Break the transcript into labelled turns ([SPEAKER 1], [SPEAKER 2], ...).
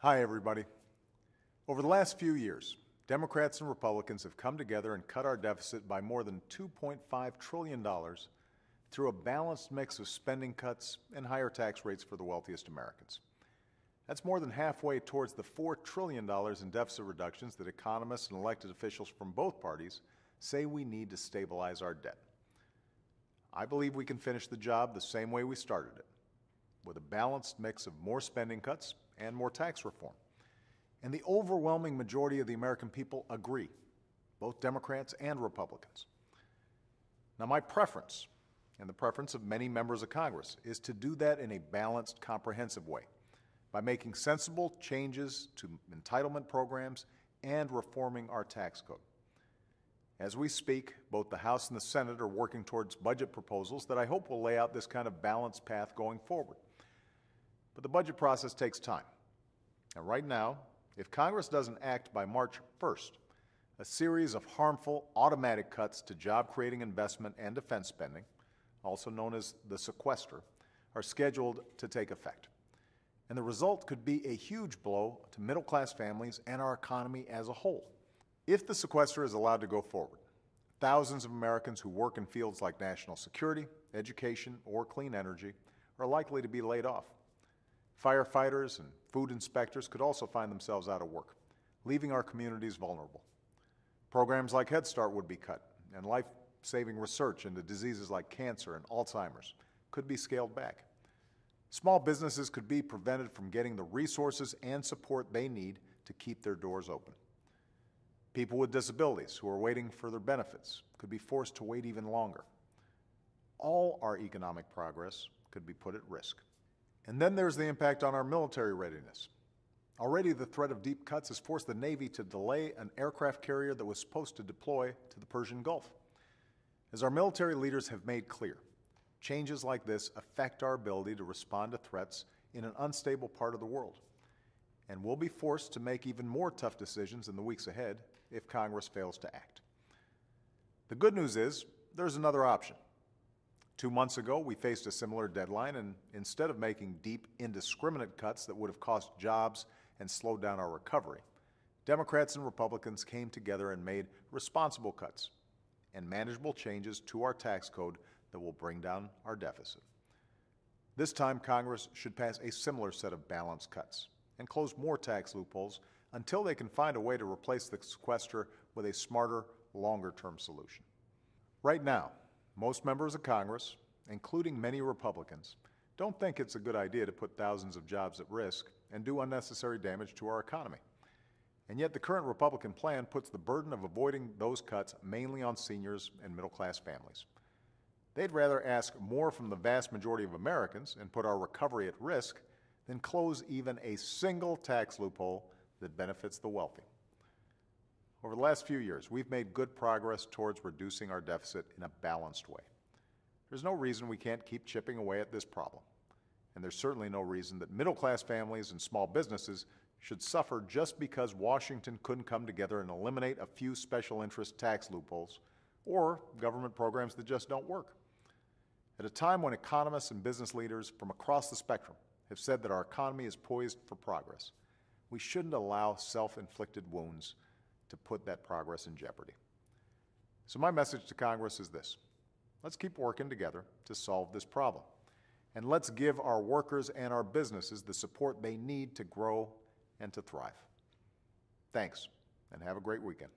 [SPEAKER 1] Hi, everybody. Over the last few years, Democrats and Republicans have come together and cut our deficit by more than $2.5 trillion through a balanced mix of spending cuts and higher tax rates for the wealthiest Americans. That's more than halfway towards the $4 trillion in deficit reductions that economists and elected officials from both parties say we need to stabilize our debt. I believe we can finish the job the same way we started it, with a balanced mix of more spending cuts and more tax reform. And the overwhelming majority of the American people agree, both Democrats and Republicans. Now, my preference, and the preference of many members of Congress, is to do that in a balanced, comprehensive way by making sensible changes to entitlement programs and reforming our tax code. As we speak, both the House and the Senate are working towards budget proposals that I hope will lay out this kind of balanced path going forward. But the budget process takes time. And right now, if Congress doesn't act by March 1st, a series of harmful automatic cuts to job-creating investment and defense spending, also known as the Sequester, are scheduled to take effect. And the result could be a huge blow to middle-class families and our economy as a whole. If the Sequester is allowed to go forward, thousands of Americans who work in fields like national security, education, or clean energy are likely to be laid off. Firefighters and food inspectors could also find themselves out of work, leaving our communities vulnerable. Programs like Head Start would be cut, and life-saving research into diseases like cancer and Alzheimer's could be scaled back. Small businesses could be prevented from getting the resources and support they need to keep their doors open. People with disabilities who are waiting for their benefits could be forced to wait even longer. All our economic progress could be put at risk. And then there's the impact on our military readiness. Already the threat of deep cuts has forced the Navy to delay an aircraft carrier that was supposed to deploy to the Persian Gulf. As our military leaders have made clear, changes like this affect our ability to respond to threats in an unstable part of the world. And we'll be forced to make even more tough decisions in the weeks ahead if Congress fails to act. The good news is there's another option. 2 months ago, we faced a similar deadline, and instead of making deep, indiscriminate cuts that would have cost jobs and slowed down our recovery, Democrats and Republicans came together and made responsible cuts and manageable changes to our tax code that will bring down our deficit. This time, Congress should pass a similar set of balanced cuts and close more tax loopholes until they can find a way to replace the sequester with a smarter, longer-term solution. Right now, most members of Congress, including many Republicans, don't think it's a good idea to put thousands of jobs at risk and do unnecessary damage to our economy. And yet the current Republican plan puts the burden of avoiding those cuts mainly on seniors and middle-class families. They'd rather ask more from the vast majority of Americans and put our recovery at risk than close even a single tax loophole that benefits the wealthy. Over the last few years, we've made good progress towards reducing our deficit in a balanced way. There's no reason we can't keep chipping away at this problem. And there's certainly no reason that middle-class families and small businesses should suffer just because Washington couldn't come together and eliminate a few special interest tax loopholes or government programs that just don't work. At a time when economists and business leaders from across the spectrum have said that our economy is poised for progress, we shouldn't allow self-inflicted wounds to put that progress in jeopardy. So my message to Congress is this: let's keep working together to solve this problem. And let's give our workers and our businesses the support they need to grow and to thrive. Thanks, and have a great weekend.